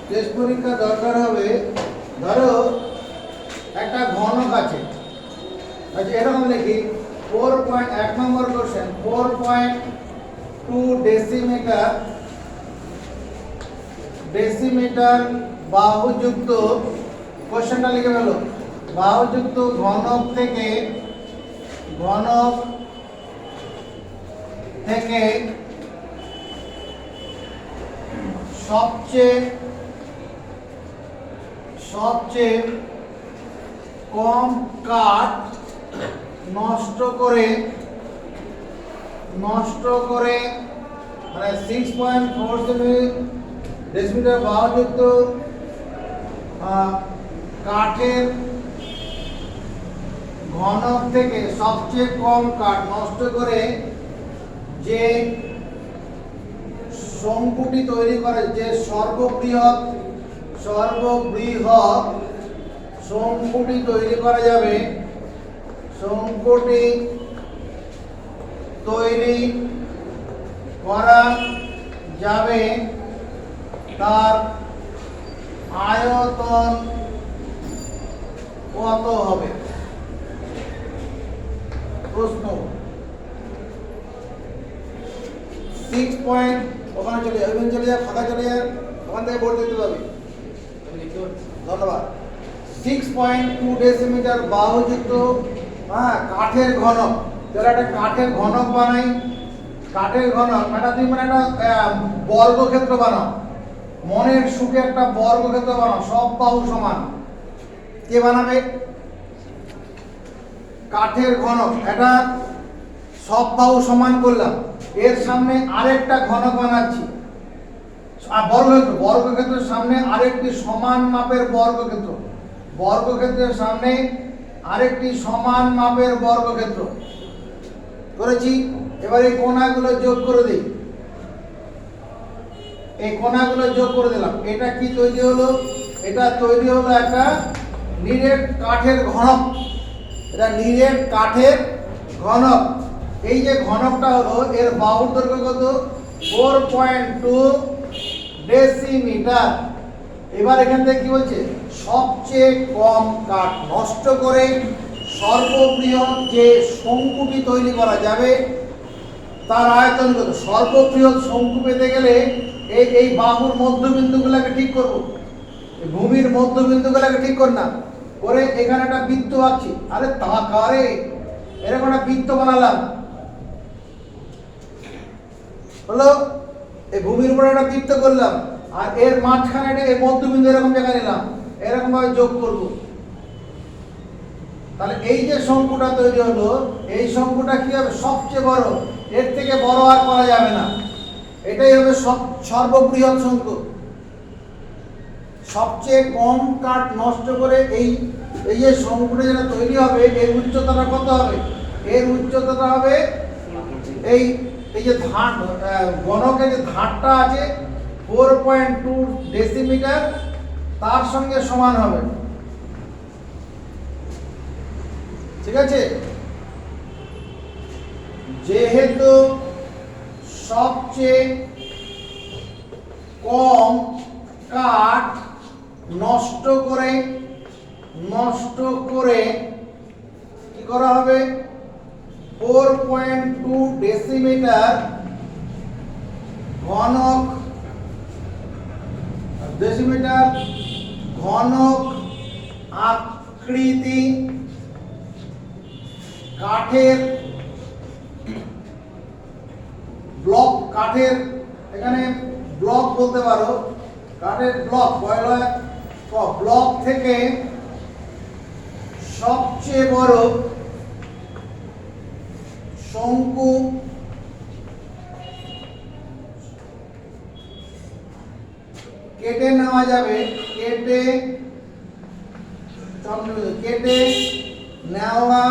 Test পরীক্ষা দরকার হবে। ধরো একটা ঘনক আছে, আচ্ছা এরকম লিখি 1 নম্বর কোশ্চেন 4.2 ডেসিমিটার বাহুযুক্ত, কোশ্চেনটা লিখে ফেলো, বাহুযুক্ত ঘনক থেকে সবচেয়ে কম কাঠ নষ্ট করে মানে 6.4 ডেসিমিটার বাহুযুক্ত কাঠের ঘনক থেকে সবচেয়ে কম কাঠ নষ্ট করে যে শঙ্কুটি তৈরি করে, যে সর্ববৃহৎ শঙ্কুটি তৈরি করা যাবে, শঙ্কুটি তৈরি করা যাবে তার আয়তন কত হবে? প্রশ্ন 6 পয়েন্ট, ওখানে চলে যাবে, চলে যায়, ফাঁকা চলে যায়, ওখান থেকে বোর্ড দেখতে পাবি। ধন্যবাদ। 6.2 ডেসিমিটার বাহুযুক্ত কাঠের ঘনক, যারা একটা কাঠের ঘনক বানাই, কাঠের ঘনক মানে তুমি মানে একটা বর্গক্ষেত্র বানাও, মনের সুখে একটা বর্গক্ষেত্র বানাও, সব বাহু সমান। কে বানাবে? কাঠের ঘনক, এটা সব বাহু সমান করলাম, এর সামনে আরেকটা ঘনক বানাচ্ছি, বর্গক্ষেত্রের সামনে আরেকটি সমান মাপের বর্গক্ষেত্র, বর্গক্ষেত্রের সামনে আরেকটি সমান মাপের বর্গক্ষেত্র করেছি। এবার এই কোণাগুলো যোগ করে দিই, এই কোণাগুলো যোগ করে দিলাম। এটা কি তৈরি হলো? এটা তৈরি হলো একটা নিরেট কাঠের ঘনক, এটা নিরেট কাঠের ঘনক। এই যে ঘনকটা হলো, এর বাহুর দৈর্ঘ্য কত? 4.2 ডেসিমিটার। এবার এখান থেকে কি বলছে? সবচেয়ে কম কাঠ নষ্ট করে সর্ববৃহৎ যে শঙ্কুটি তৈরি করা যাবে তার আয়তন কত? সর্ববৃহৎ শঙ্কু পেতে গেলে এই বাহুর মধ্যবিন্দুগুলোকে ঠিক করব, ভূমির মধ্যবিন্দুগুলোকে ঠিক কর না করে এখানে একটা বৃত্ত আঁকছি। আরে তাকারে এরকম একটা বৃত্ত বানালাম, হলো এই ভূমির উপরে একটা বৃত্ত করলাম, আর এর মাঝখানে এই মধ্যবিন্দু এরকম জায়গায় নিলাম, এরকম ভাবে যোগ করব। তাহলে এই যে শঙ্কুটা তৈরি হলো, এই শঙ্কুটা কি হবে? সবচেয়ে বড়, এর থেকে বড় আর করা যাবে না, এটাই হবে সর্ববৃহৎ শঙ্কু। সবচেয়ে কম কাঠ নষ্ট করে এই যে শঙ্কুটা যেটা তৈরি হবে, এর উচ্চতাটা কত হবে? এর উচ্চতাটা হবে এই যে গণকের যে ধারটা আছে 4.2 ডেসিমিটার, তার সঙ্গে সমান হবে। ঠিক আছে? যেহেতু সবচেয়ে কম কাঠ নষ্ট করে কি করা হবে? 4.2 ডেসিমিটার ঘনক আকৃতি কাঠের ব্লক, কাঠের এখানে ব্লক বলতে পারো, কাঠের ব্লক, ব্লক থেকে সবচেয়ে বড় শঙ্কু কেটে নেওয়া যাবে, কেটে নেওয়া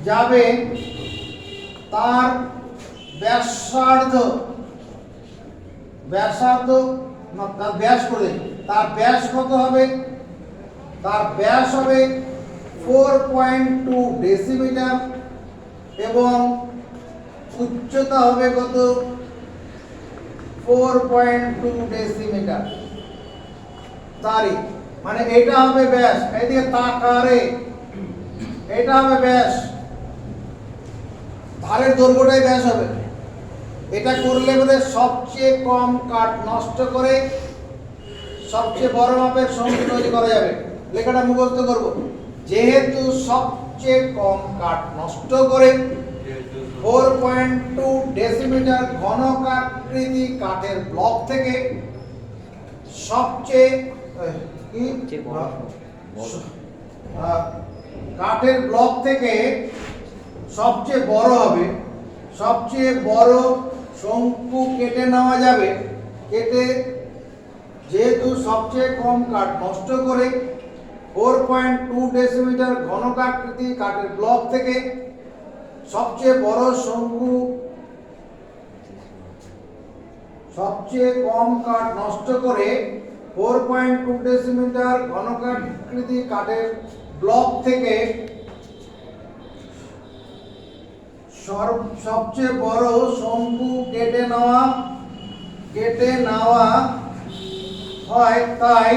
যাবে তার ব্যাসার্ধ না, তার ব্যাস করে, তার ব্যাস কত হবে? তার ব্যাস হবে 4.2 ডেসিমিটার এবং উচ্চতা হবে কত? 4.2 ডেসিমিটার। তারিখ, মানে এটা হবে ব্যাস। এইদিকে তাকারে, এটা হবে ব্যাস, ধারের দৈর্ঘ্যটাই ব্যাস হবে। এটা করলে বলে সবচেয়ে কম কাঠ নষ্ট করে সবচেয়ে বড় মাপের শঙ্কু তৈরি করা যাবে। লেখাটা মুখস্থ করব। যেহেতু সবচেয়ে কম কাঠ নষ্ট করে 4.2 ডেসিমিটার ঘনকাকৃতি কাঠের ব্লক থেকে সবচেয়ে কাঠের ব্লক থেকে সবচেয়ে বড় হবে, সবচেয়ে বড় শঙ্কু কেটে নেওয়া যাবে। কেটে যেহেতু সবচেয়ে কম কাঠ নষ্ট করে 4.2 ডেসিমিটার ঘনকাকৃতি কাঠের ব্লক থেকে সবচেয়ে বড় শঙ্কু, সবচেয়ে কম কাঠ নষ্ট করে 4.2 ডেসিমিটার ঘনকাকৃতি কাঠের ব্লক থেকে সবচেয়ে বড় শঙ্কু কেটে নেওয়া হয়। তাই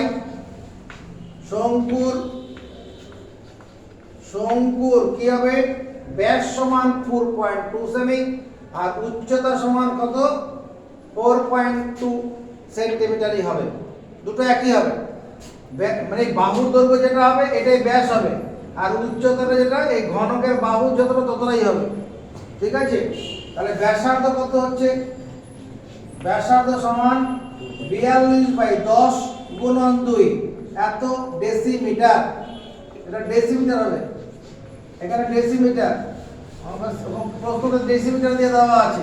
শঙ্কুর কি হবে? ব্যাস সমান 4.2 সেমি আর উচ্চতা সমান কত? 4.2 সেন্টিমিটারই হবে। দুটো একই হবে, মানে বাহুর দৈর্ঘ্য যেটা হবে এটাই ব্যাস হবে, আর উচ্চতাটা যেটা এই ঘনকের বাহু যতটা ততটাই হবে। ঠিক আছে, তাহলে ব্যাসার্ধ কত হচ্ছে? ব্যাসার্ধ সমান 42/10 গুণন 2, এত ডেসিমিটার। এটা ডেসিমিটার হবে, এখানে ডেসিমিটার, প্রশ্নটা ডেসিমিটার দিয়ে দেওয়া আছে,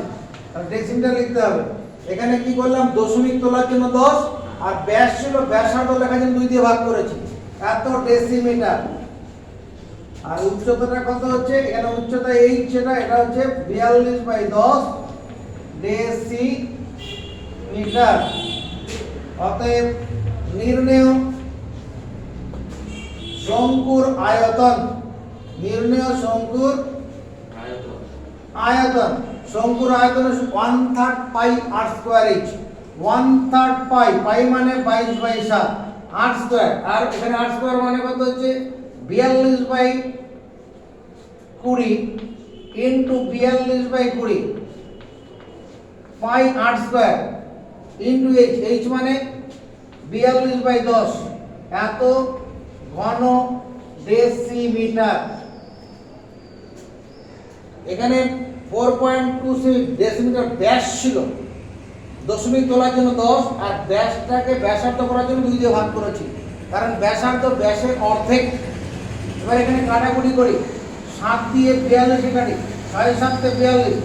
তাহলে ডেসিমিটার লিখতে হবে। এখানে কি করলাম? দশমিক তোলার জন্য 10, আর ব্যাস ছিল, ব্যাসার্ধ লেখার জন্য 2 দিয়ে ভাগ করেছি, এত ডেসিমিটার। আর উচ্চতাটা কত হচ্ছে? এখানে উচ্চতা এই যেটা, এটা হচ্ছে 42/10 ডেসিমিটার। অতএব নির্ণেয় শঙ্কুর আয়তন, নির্ণেয় শঙ্কুর আয়তন, শঙ্কুর আয়তন 1/3 পাই r স্কয়ার h। 1/3 পাই মানে 22/7 r স্কয়ার, আর এখানে r স্কয়ার মানে কত হচ্ছে? 42/20 ইনটু 42/20 পাই r স্কয়ার ইনটু h মানে 42/10, এত ঘন ডেসিমিটার। এখানে 4.2 ডেসিমিটার ব্যাস ছিল, দশমিক তোলার জন্য 10, আর ব্যাসটাকে ব্যাসার্ধ করার জন্য 2 দিয়ে ভাগ করেছি, কারণ ব্যাসার্ধ ব্যাসের অর্ধেক। এবার এখানে কাটাকুটি করি, 7 দিয়ে 42 কাটি, 6 7 42,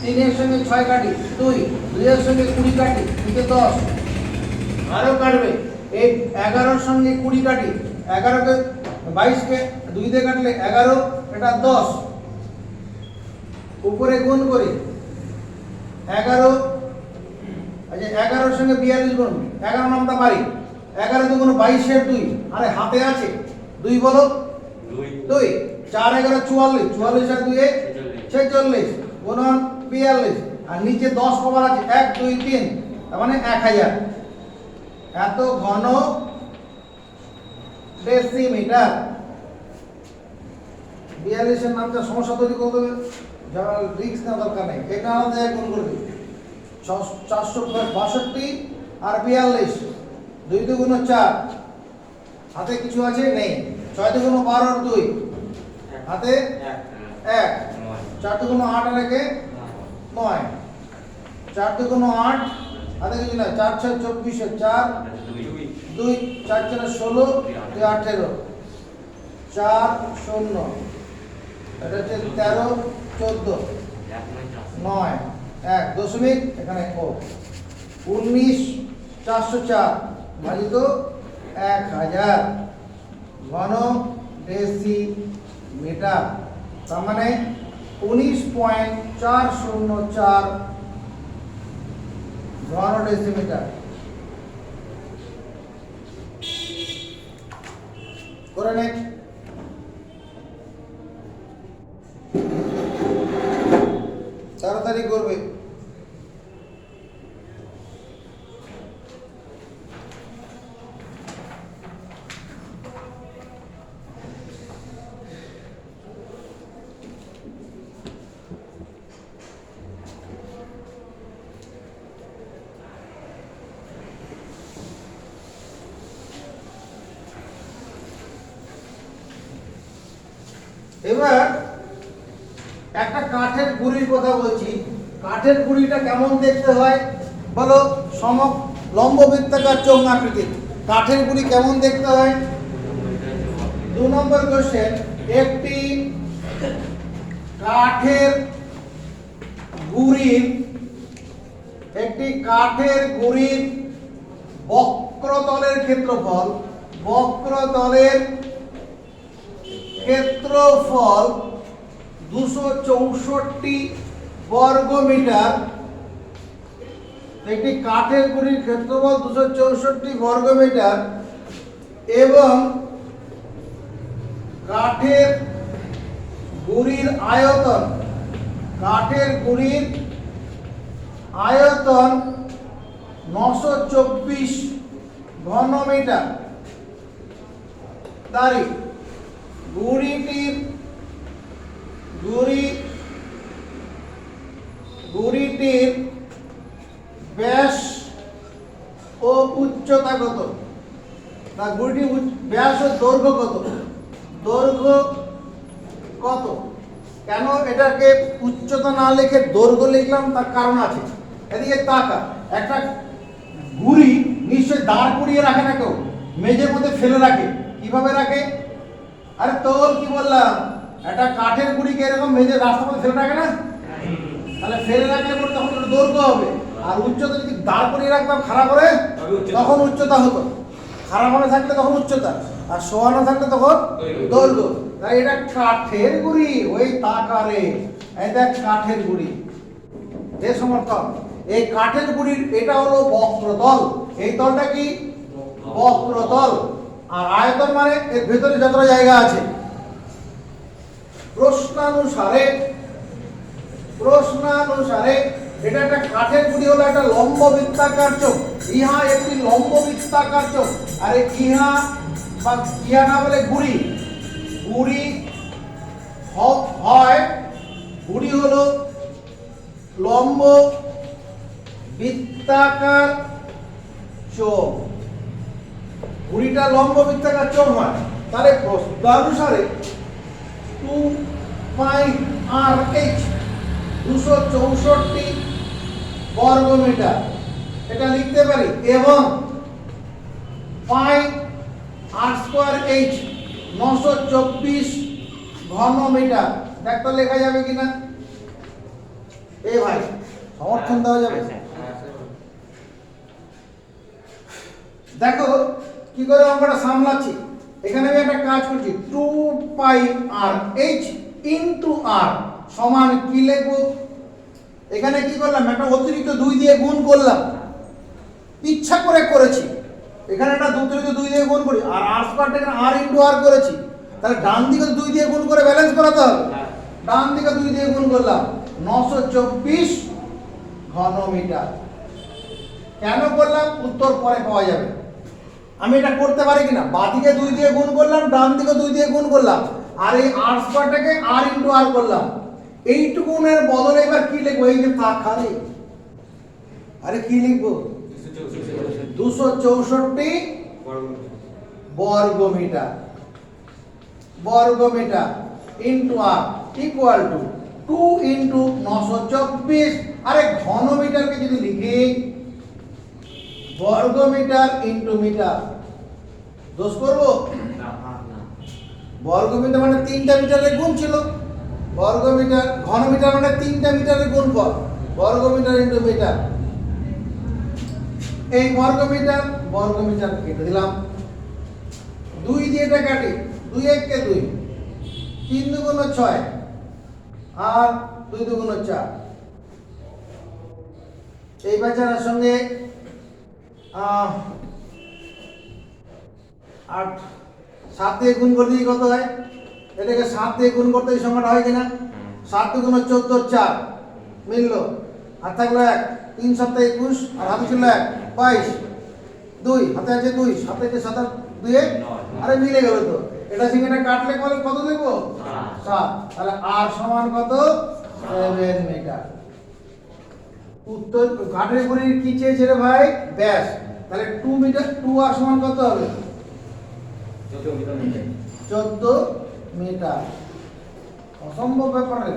3 এর সঙ্গে 6 কাটি 2, 2 এর সঙ্গে 20 কাটি, 2 10, আরো কাটবে। এই 11 এর সঙ্গে 20 কাটি, 11 কে 22 কে 2 দিয়ে কাটলে 11, এটা 10, উপরে গুণ করি 11। আচ্ছা 11 এর সঙ্গে 42 গুণ, 11 নামটা পারি, 11 দুগুণ 22 এর 2, আরে হাতে আছে 2 বলো, 2 4 11 44, 44 আর 2 46 গুণন 42, আর নিচে 10 কবার আছে 1 2 3, তার মানে 1000, এত ঘন ডেসিমিটার। 42 এর নামটা সমস্যা তৈরি করতে হবে, যারা রিস্ক নেওয়ার দরকার নেই, এটা আলাদা গুণ করবে। 462 আর 42, 2 দুগুণ 4, হাতে কিছু আছে নেই, 6 দুগুণ 12 আর 2, হাতে 1, 4 দুগুণ 8 আর 1 9, 4 দুগুণ 8, হাতে কিছু না, 4 6 24 4 2 4 4 16 2 18, 4 0, এটা হচ্ছে 13 14 9 1 দশমিক, এখানে 19 404 ভাজিত 1000 ঘন ডেসিমিটার, তার মানে 19.404 ঘন ডেসিমিটার। করে নে, তাড়াতাড়ি করবে। এবার একটা কাঠের গুড়ির কথা বলছি। কাঠের গুড়িটা কেমন দেখতে হয় বলো? লম্ব বৃত্তাকার চোঙ আকৃতির কাঠের গুড়ি কেমন দেখতে হয়? 2 নম্বর কোশ্চেন, একটি কাঠের গুড়ির বক্রতলের ক্ষেত্রফল 264 বর্গ মিটার। একটি কাঠের গুড়ির ক্ষেত্রফল 264 বর্গ মিটার এবং কাঠের গুড়ির আয়তন 924 ঘন মিটার। তারই গুড়িটির ব্যাস ও উচ্চতা কত? না, গুড়িটির ব্যাস ও দৈর্ঘ্য কত? কেন এটাকে উচ্চতা না লিখে দৈর্ঘ্য লিখলাম তার কারণ আছে। এদিকে তাকা, একটা গুড়ি নিশ্চয় দাঁড় করিয়ে রাখে না কেউ, মেঝের মধ্যে ফেলে রাখে। কিভাবে রাখে? আরে তোর কি বললাম, একটা কাঠের গুড়িকে এরকম মেঝে রাস্তার মধ্যে ফেলে রাখে না? তাহলে ফেলে রাখলে পরে তখন একটু দৈর্ঘ্য হবে। আর উচ্চতা যদি দাঁড় করিয়ে রাখতাম খাড়া করে, তখন উচ্চতা হতো। খাড়া করে থাকলে তখন উচ্চতা, আর শোয়ানো থাকলে তখন দৈর্ঘ্য। তাই এটা কাঠের গুড়ি, ওই তাকারে এই দেখ কাঠের গুড়ি যে সমর্থন। এই কাঠের গুড়ির এটা হলো বক্রতল। এই তলটা কি? বক্রতল। আর আয়তন মানে এর ভেতরে যতটা জায়গা আছে। প্রশ্নানুসারে এটা একটা কাঠের গুড়ি হলো একটা লম্ব বৃত্তাকার চোখ। ইহা একটি লম্ব বৃত্তাকার চোখ। আর ইহা না বলে গুড়ি হলো লম্ব বৃত্তাকার চোখ। গুড়িটা লম্ব বৃত্তাকার চোখ হয়। তাহলে প্রশ্নানুসারে 2πRh 264 বর্গ মিটার এটা লিখতে পারি, এবং πr²h 924 ঘন মিটার। দেখ তো লেখা যাবে কিনা? এই ভাই সমর্থন দেওয়া যাবে? দেখো কি করে অঙ্কটা সামলাচ্ছি। এখানে আমি একটা কাজ করছি, 2πRh ইনটু r সমান কি লিখবো? এখানে কি করলাম, একটা অতিরিক্ত 2 দিয়ে গুণ করলাম, ইচ্ছা করে করেছি। এখানে একটা অতিরিক্ত 2 দিয়ে গুণ করি, আর r² এখানে r ইনটু r করেছি। তাহলে ডান দিকে 2 দিয়ে গুণ করে ব্যালেন্স করাতে হবে। ডান দিকে 2 দিয়ে গুণ করলাম, 924 ঘন মিটার। কেন করলাম উত্তর পরে পাওয়া যাবে। আমি এটা করতে পারি কিনা, বাঁদিকে 2 দিয়ে গুণ করলাম, ডান দিকে 2 দিয়ে গুণ করলাম, আর এই r²টাকে r ইনটু r করলাম। এইটুকুনের বদলে এবার কি লিখবো? এই যে তাকারে, আরে কি লিখবো? 264 বর্গ metre into r equal to 2 into 924। আরে ঘন মিটারকে যদি লিখি বর্গ মিটার ইনটু মিটার, দোষ করবো? বর্গ মিটার মানে 3টা মিটারের গুণ ছিল। বর্গ মিটার, ঘন মিটার মানে 3টা মিটারের গুণফল। বর্গ মিটার ইনটু মিটার, এই বর্গ মিটার কেটে দিলাম। 2 দিয়ে এটা কাটি, 2 1 কে 2, 3 2 6 আর 2 2 4। এই বাচ্চাটার সঙ্গে 8 7 দিয়ে গুণ করলে কত হয়? এটাকে 7 দিয়ে গুণ করতে এই সংখ্যাটা হয় কিনা? 7 2 14 4 মিললো। আর থাকলো 1, 3 7 21 আর হাতে ছিল 1 22, 2 হাতে আছে 2, 7 থেকে 7 2 আরে মিলে গেল তো। এটা সঙ্গে এটা কাটলে কত লিখবো? 7। তাহলে r সমান কত? 7 মিটার। উত্তর কাঠের গুড়ির কি চেয়েছে রে ভাই? ব্যাস। তাহলে 2 মিটার, 2r সমান কত হবে? 14 মিটার। অসম্ভব ব্যাপার রে।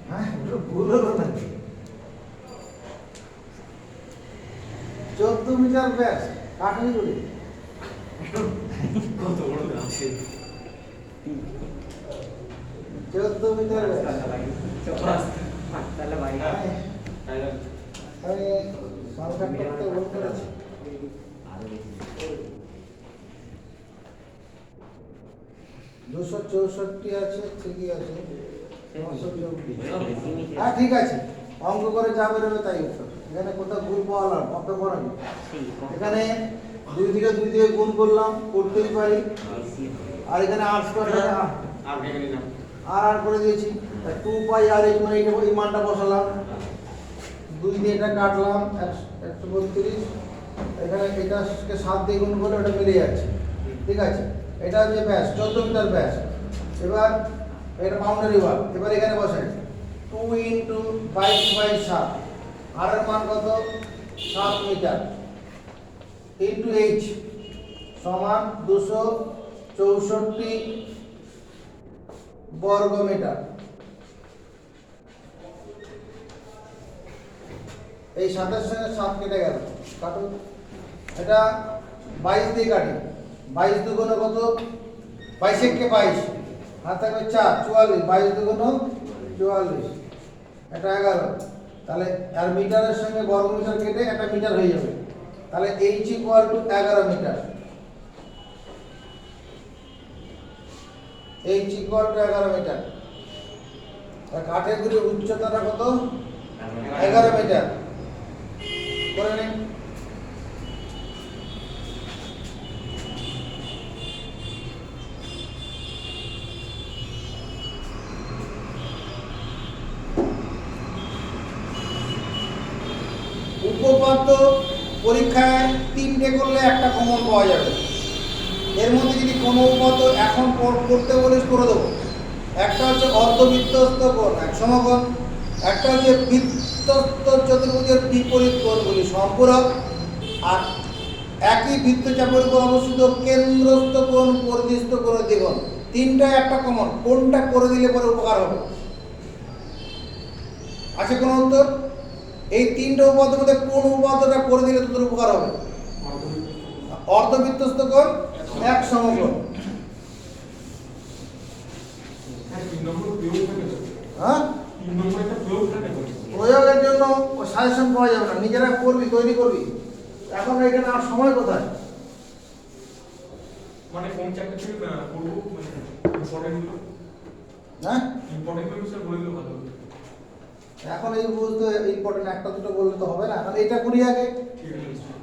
হ্যাঁ, এটা ভুল হলো না। 14 মিটার ব্যাস কাটনি করে কত বড় আছে 14 মিটার ব্যাস। তাহলে ভাই আমি সংখ্যা করতে ভুল করেছি। 264 আছে, ঠিকই আছে। 924। হ্যাঁ ঠিক আছে, অঙ্ক করে যা বেরোবে তাই উত্তর। এখানে কোথাও ভুল পাওয়া না, অঙ্ক করেন। এখানে 2 থেকে 2 দিয়ে গুণ করলাম, করতেই পারি। আর এখানে r স্কয়ার আর করে দিয়েছি 2 পাই আর এই মানে এই মানটা বসালাম, 2 দিয়ে এটা কাটলাম 132। এখানে এটাকে 7 দিয়ে গুণ করলে ওটা মিলে যাচ্ছে, ঠিক আছে। এটা হচ্ছে ব্যাস 14 মিটার ব্যাস। এবার এটা বাউন্ডারি ওয়াল। এবার এখানে বসাই 2 × 22/7, আর এর মান কত 7 মিটার ইনটু h সমান 264 বর্গ মিটার। এই 7 এর সঙ্গে 7 কেটে গেল, কাটো। এটা 22 দিয়ে কাটি, 22 দুগুণ কত, 22 একে 22, হাত থাকবে 4, 44, 22 দুগুণ 44, এটা 11। তাহলে আর মিটারের সঙ্গে বর্গ মিটার কেটে একটা মিটার হয়ে যাবে। তাহলে h = 11 মিটার। h = 11 metre. আর কাঠের গুলির উচ্চতাটা কত, 11 মিটার করে নিন। উপপাদ্য পরীক্ষায় 3টে করলে একটা কমন পাওয়া যাবে। এর মধ্যে যদি কোনো উপপাদ্য এখন করতে বলিস করে দেবো। একটা হচ্ছে অর্ধবৃত্তস্থ কোণ এক সমকোণ, একটা হচ্ছে বৃত্তস্থ চতুর্ভুজের বিপরীত কোণগুলি সম্পূরক, আর একই বৃত্তচাপের উপর অবস্থিত কেন্দ্রস্থ কোণ পরিধিস্থ কোণের দ্বিগুণ। তিনটা একটা কমন, কোনটা করে দিলে পরে উপকার হবে? আছে কোনো উত্তর? এই তিনটা উপাদ্যের মধ্যে কোন উপাদ্যটা করে দিলে তোদের উপকার হবে? অর্ধবৃত্তস্থ কোণ এক সমকোণ। হ্যাঁ, প্রয়োগের জন্য সাজেশন পাওয়া যাবে না, নিজেরা করবি, তৈরি করবি। এখন এখানে আর সময় কোথায়? মানে কোন চ্যাপ্টার থেকে পড়বো, মানে ইম্পর্টেন্ট গুলো, হ্যাঁ ইম্পর্টেন্ট গুলো স্যার বলে দিলে ভালো হবে। এখন এই বুঝতে ইম্পর্টেন্ট একটা দুটো বললে তো হবে না, এখন এটা করি আগে। ঠিক আছে,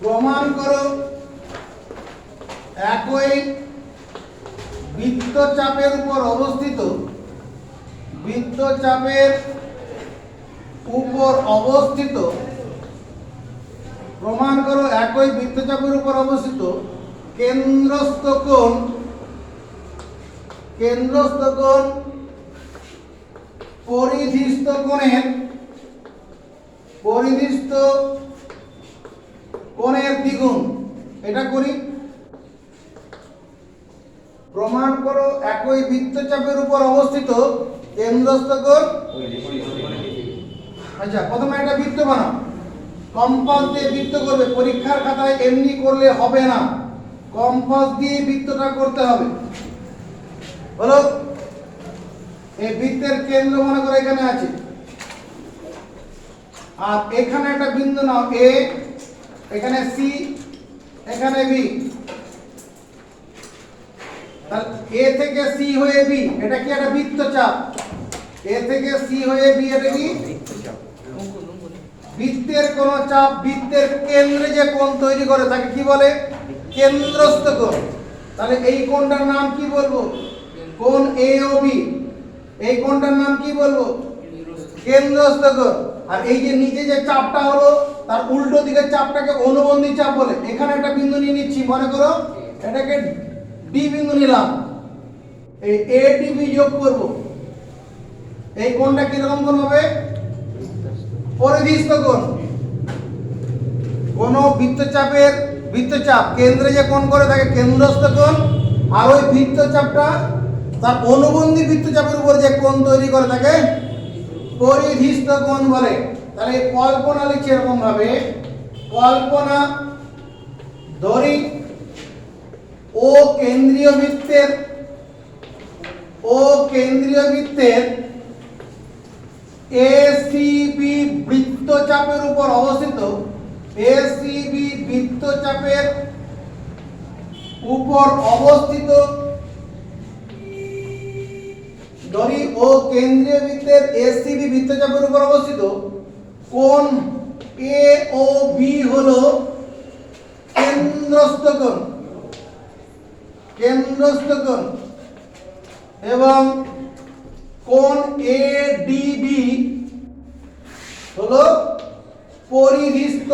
প্রমাণ করো একই বৃত্তচাপের উপর অবস্থিত প্রমাণ করো একই বৃত্তচাপের উপর অবস্থিত কেন্দ্রস্থ কোণ পরিধিস্থ কোণের দ্বিগুণ। এটা করি। প্রমাণ করো একই বৃত্তচাপের উপর অবস্থিত কেন্দ্রস্থ কোণ। আচ্ছা, প্রথমে একটা বৃত্ত বানাও, কম্পাস দিয়ে বৃত্ত করবে। পরীক্ষার খাতায় এমনি করলে হবে না, কম্পাস দিয়ে বৃত্তটা করতে হবে। বলো, এই বৃত্তের কেন্দ্র মনে করো এখানে আছে, আর এখানে একটা বিন্দু নাও এ, এখানে সি, এখানে বি। তাহলে এ থেকে সি হয়ে বি, এটা কি একটা বৃত্তচাপ? এ থেকে সি হয়ে বি, এটা কি বৃত্তের কোন চাপ? বৃত্তের কেন্দ্রে যে কোণ তৈরি করে তাকে কি বলে? কেন্দ্রস্থ কোণ। তাহলে এই কোণটার নাম কি বলবো? কোণ এ ও বি। এই কোণটার নাম কি বলবো? কেন্দ্রস্থ কোণ। আর এই যে নিচে যে চাপটা হলো তার উল্টো দিকের চাপটাকে অনুবন্ধী চাপ বলে। এখানে একটা বিন্দু নিয়ে নিচ্ছি, মনে করো এটাকে ডি বিন্দু নিলাম, এই এ ডি বি যোগ করব। এই কোণটা কিরকম কোণ হবে? পরিধিস্থ কোণ। কোন বৃত্তচাপ কেন্দ্রে যে কোণ করে তাকে কেন্দ্রস্থ কোণ আর ওই বৃত্তচাপটা তার অনুবন্ধী বৃত্তচাপের উপর যে কোণ তৈরি করে তাকে পরিধিস্থ কোণ বলে। তাহলে এই কল্পনা লিখছে এরকম ভাবে, কল্পনা ধরি ও কেন্দ্রীয় বৃত্তের এসিবি বৃত্তচাপের উপর অবস্থিত, এসিবি বৃত্তচাপের উপর অবস্থিত ধরি ও কেন্দ্রীয় বৃত্তের এসিবি বৃত্তচাপের উপর অবস্থিত কোণ এ ও বি হলো কেন্দ্রস্থ কোণ এবং কোণ এডিবি হলো পরিধিস্থ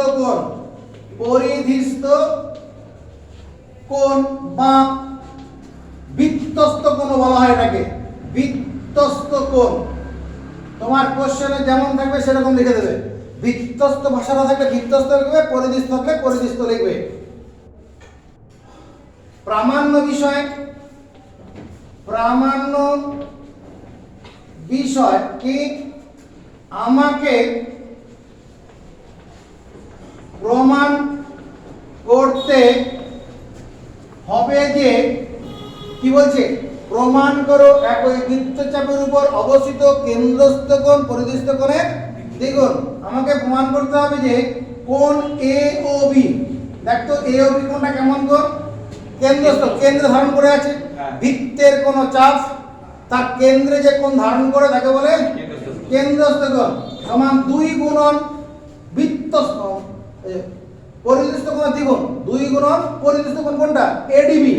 কোণ বা বৃত্তস্থ কোণ বলা হয় এটাকে, বৃত্তস্থ কোণ। তোমার কোশ্চেনে যেমন থাকবে সেরকম লিখে দেবে। বৃত্তস্থ ভাষাটা থাকলে বৃত্তস্থ লিখবে, পরিধিস্থ থাকলে পরিধিস্থ লিখবে। প্রামাণ্য বিষয় কি আমাকে প্রমাণ করতে হবে যে, কি বলছে, প্রমাণ করো একই বৃত্তচাপের উপর অবস্থিত কেন্দ্রস্থ কোণ পরিধিস্থ কোণের দ্বিগুণ। আমাকে প্রমাণ করতে হবে যে কোণ এ ও বি, দেখো এ ও বি কোণটা কেমন কোণ, কেন্দ্রস্থ, কেন্দ্রে ধারণ করে আছে। বৃত্তের কোন চাপ তার কেন্দ্রে যে কোণ ধারণ করে তাকে বলে কেন্দ্রস্থ কোণ, সমান 2 গুণন বৃত্তস্থ পরিধিস্থ কোণের দ্বিগুণ, 2 গুণন পরিধিস্থ কোণ কোনটা, এডিবি,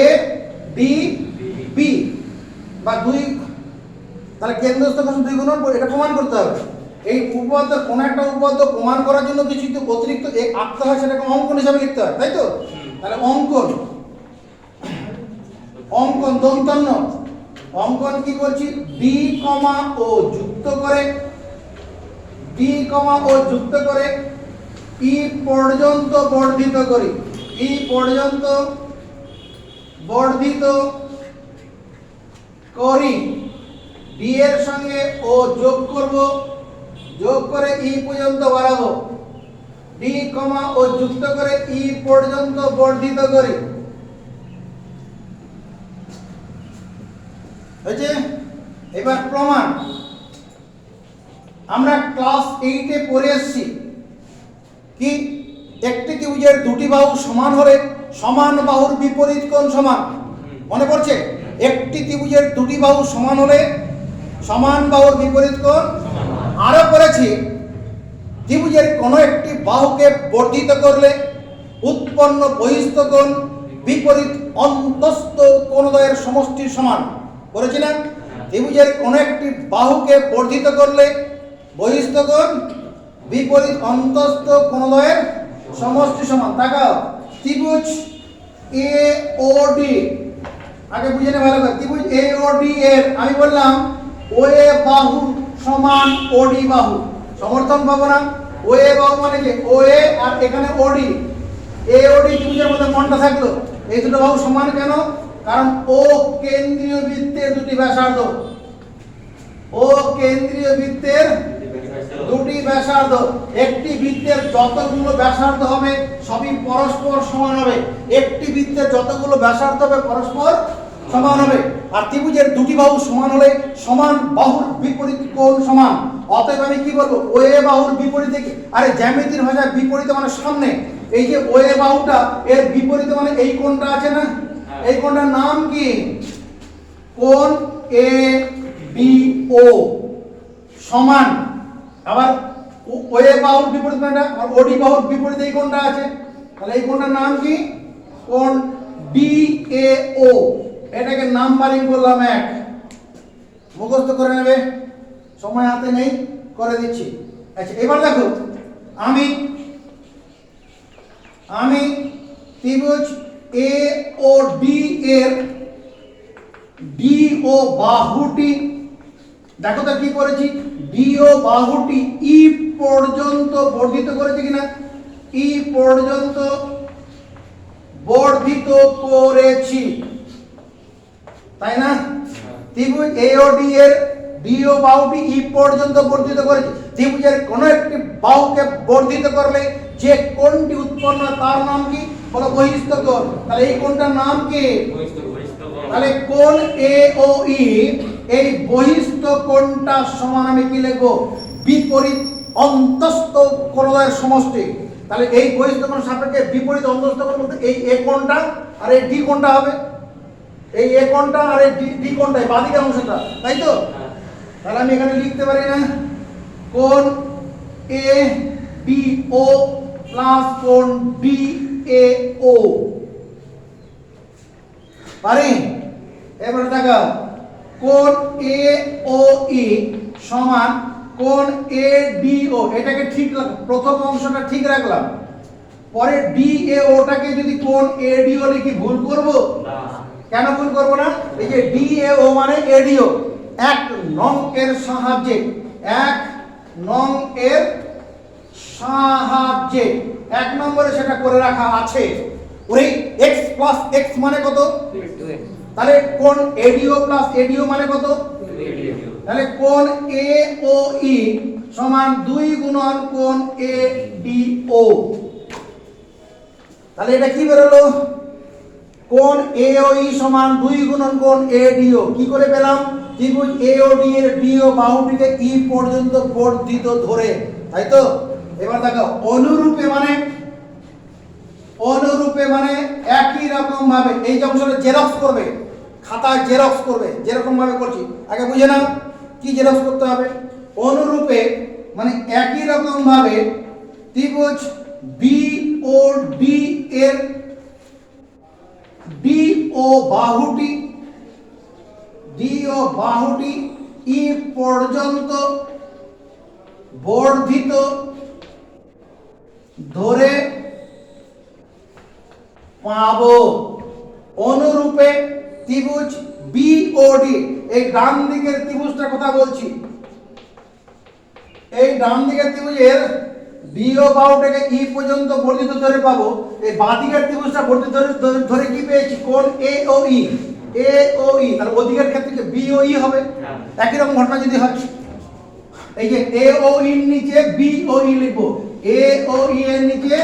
এডিবি বা 2, তাহলে কেন্দ্রস্থ কোণ 2 গুণন, এটা প্রমাণ করতে হবে। এই উপপাদ্য কোন একটা উপপাদ্য প্রমাণ করার জন্য কিছু অতিরিক্ত আঁকতে হয়, সেটাকে অঙ্কন হিসাবে লিখতে হয়, তাই তো? তাহলে অঙ্কন দন্তন্য অঙ্কন কি করছি, ডি কমা ও যুক্ত করে, ই পর্যন্ত বর্ধিত করি, ই পর্যন্ত বর্ধিত করি, ডি এর সঙ্গে ও যোগ করব, যোগ করে ই পর্যন্ত বাড়াবো, ডি কমা ও যুক্ত করে ই পর্যন্ত বর্ধিত করি। হয়েছে? এবার প্রমাণ আমরা ক্লাস 8 পড়ে এসেছি কি, একটি ত্রিভুজের দুটি বাহু সমান হলে সমান বাহুর বিপরীত কোণ সমান। মনে পড়ছে? একটি ত্রিভুজের দুটি বাহু সমান হলে সমান বাহুর বিপরীত কোণ। আরো পড়েছি ত্রিভুজের কোনো একটি বাহুকে বর্ধিত করলে উৎপন্ন বহিস্থ কোণ বিপরীত অন্তস্থ কোণদ্বয়ের সমষ্টির সমান। বলেছি না? ত্রিভুজের কোনো একটি বাহুকে বর্ধিত করলে বহিস্থ কোণ বিপরীত অন্তস্থ কোণদ্বয়ের সমষ্টি সমান। তাকাও, ত্রিভুজ এ ও ডি, আগে বুঝে নে ভালো করে। ত্রিভুজ এ ও ডি এর আমি বললাম ও এ বাহু সমান ও ডি বাহু, সমর্থন পাবো না? ও এ বাহু মানে কি, ও এ আর এখানে ও ডি, এ ও ডি ত্রিভুজের মধ্যে কোণটা থাকলো, এই দুটো বাহু সমান কেন? কারণ ও কেন্দ্রীয় বৃত্তের দুটি ব্যাসার্ধ, ও কেন্দ্রীয় বৃত্তের দুটি ব্যাসার্ধ। একটি বৃত্তের যতগুলো ব্যাসার্ধ হবে সবই পরস্পর সমান হবে, একটি বৃত্তের যতগুলো ব্যাসার্ধ হবে পরস্পর সমান হবে। আর ত্রিভুজের দুটি বাহু সমান হলে সমান বাহুর বিপরীত কোণ সমান। অতএব আমি কি বলবো, ও এ বাহুর বিপরীতে, আরে জ্যামিতির ভাষায় বিপরীতে মানে সামনে, এই যে ও এ বাহুটা এর বিপরীতে মানে এই কোণটা আছে না, এই কোণটার নাম কি, কোণ এ বি ও সমান। আবার ও এ বাহুর বিপরীত মানে আর ও ডি বাহুর বিপরীতে এই কোণটা আছে, তাহলে এই কোণটার নাম কি, কোণ ডি এ ও। এটাকে নাম্বারিং করলাম 1, মুখস্থ করে নেবে, সময় হাতে নেই, করে দিচ্ছি। আচ্ছা এবার দেখো, আমি ত্রিভুজ এ ও ডি এর ডি ও বাহুটি, দেখো তো কি করেছি, ডি ও বাহুটি ই পর্যন্ত বর্ধিত করেছি কিনা, ই পর্যন্ত বর্ধিত করেছি, তাই না? ত্রিভুজ এওডি এর ডিও বাহুটি ই পর্যন্ত বর্ধিত করেছি। ত্রিভুজের কোন একটি বাহুকে বর্ধিত করলে যে কোণটি উৎপন্ন হয় তার নাম কি? বলো বহিস্থ কোণ। তাহলে এই কোণটার নাম কি? তাহলে কোণ এ ও ই, এই বহিস্থ কোণটা সমান আমি কি লিখবো? বিপরীত অন্তস্থ কোণের সমষ্টি। তাহলে এই বহিস্থ কোণ সাপেক্ষে বিপরীত অন্তস্থ কোণ বলতে এই এ কোণটা আর এই ডি কোণটা হবে। এই এ কোণটা আর এই ডি কোণটা, এই বাঁদিকের অংশটা, তাই তো? তাহলে আমি এখানে লিখতে পারি না কোণ এ বি ও প্লাস কোণ ডি এ ও, পারি? এবারে দেখো কোণ এ ও ই সমান কোণ এ ডি ও, এটাকে ঠিক রাখলাম, প্রথম অংশটা ঠিক রাখলাম, পরে ডি এ ওটাকে যদি কোণ এ ডি ও লিখি ভুল করব না। কেন ভুল করব না? এই যে ডি এ ও মানে এডিও, এক নং এর সাহায্যে, এক নং এর সাহায্যে, এক নম্বরে সেটা করে রাখা আছে। ওই x প্লাস x মানে কত? তাহলে কোণ এডিও প্লাস এডিও মানে কত? তাহলে কোণ এ ও ই সমান 2 গুণন কোণ এ ডি ও। তাহলে এটা কি বেরোলো? কোণ এ ও ই সমান 2 গুণন কোণ এ ডি ও। কি করে পেলাম? ত্রিভুজ এ ও ডি এর ডিও বাহুটিকে ই পর্যন্ত বর্ধিত ধরে, তাই তো? এবার দেখো অনুরূপে মানে, অনুরূপে মানে একই রকম ভাবে এই যে অংশটা জেরক্স করবে, খাতায় জেরক্স করবে, যেরকম ভাবে করছি আগে বুঝে নাও কি জেরক্স করতে হবে। অনুরূপে মানে একই রকম ভাবে ত্রিভুজ বি ও ডি এর ডি ও বাহুটি, ডি ও বাহুটি ই পর্যন্ত বর্ধিত ধরে পাবো। অনুরূপে ত্রিভুজ বিওডি, এই ডান দিকের ত্রিভুজটার কথা বলছি, এই ডান দিকের ত্রিভুজের ডিও বাহুটাকে ই পর্যন্ত বর্ধিত ধরে পাবো। এই বাঁ দিকের ত্রিভুজটা বর্ধিত ধরে কি পেয়েছি? কোণ এ ও ই, এ ও ই, তাহলে ওদিকের ক্ষেত্রে বি ও ই হবে। একই রকম ঘটনা যদি হয়, এই যে এ ও ই এর নিচে বি ও ই লিখবো, এ ও ই এর নিচে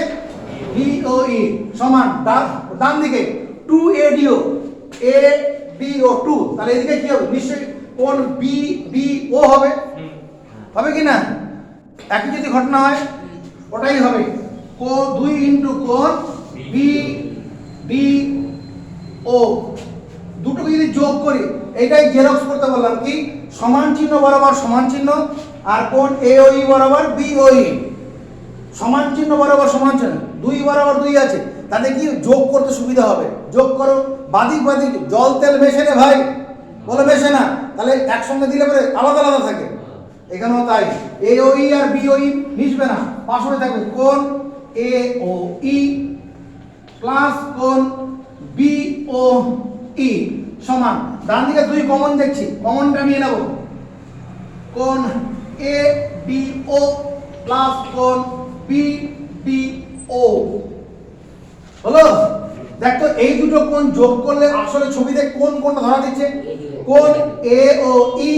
বি ও ই সমান ডান দিকে 2 এডিও, এ ডি ও 2, তাহলে এদিকে কি হবে? নিশ্চয়ই কোণ বি ডি ও হবে, হবে কি না? একই যদি ঘটনা হয় ওটাই হবে, কোণ 2 ইনটু কোণ বি ডি ও, দুটোকে যদি যোগ করি, এইটাই জেরক্স করতে বললাম কি? সমান চিহ্ন বরাবর সমান চিহ্ন, আর কোণ এ ও ই বরাবর বি ও ই, সমান চিহ্ন বরাবর সমান চিহ্ন, 2 বরাবর 2 আছে, তাতে কি যোগ করতে সুবিধা হবে। যোগ করো, বাদিক বাদিক জল তেল মেশে রে ভাই, বলে মেশে না, তাহলে একসঙ্গে দিলে পরে আলাদা আলাদা থাকে। এখানেও তাই, এ ও ই আর বি ও ই মিশবে না, পাশে থাকবে কোণ এ ও ই প্লাস কোণ বি ও ই সমান, ডান দিকে 2 কমন দেখছি, কমনটা নিয়ে নেব, কোণ এ ডি ও প্লাস কোণ বি ডি ও হলো। দেখো এই দুটো কোণ যোগ করলে আসলে ছবিতে কোন কোনটা ধরা দিচ্ছে? কোণ এ ও ই,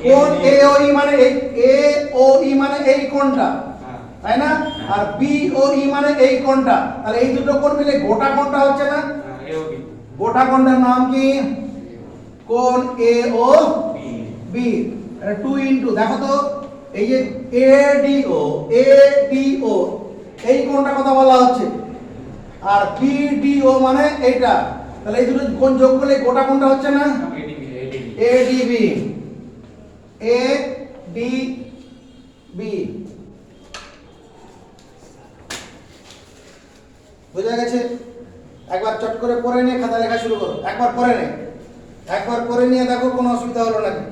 কোণ এ ও ই মানে এই এ ও ই মানে এই কোণটা, তাই না? আর বি ও ই মানে এই কোণটা, তাহলে এই দুটো কোণ মিলে গোটা কোণটা হচ্ছে না? গোটা কোণটার নাম কি? কোণ এ ও বি। 2 ইনটু, দেখো তো এই যে A D O, A D ও এই কোণটা কথা বলা হচ্ছে, আর বি ডি ও মানে এইটা, তাহলে এই দুটো কোণ যোগ করলে গোটা কোণটা হচ্ছে না? A D B, A D B. বুঝা গেছে? একবার চট করে পড়ে নিয়ে খাতা লেখা শুরু করো, একবার পড়ে নে, একবার পড়ে নিয়ে দেখো কোনো অসুবিধা হলো নাকি।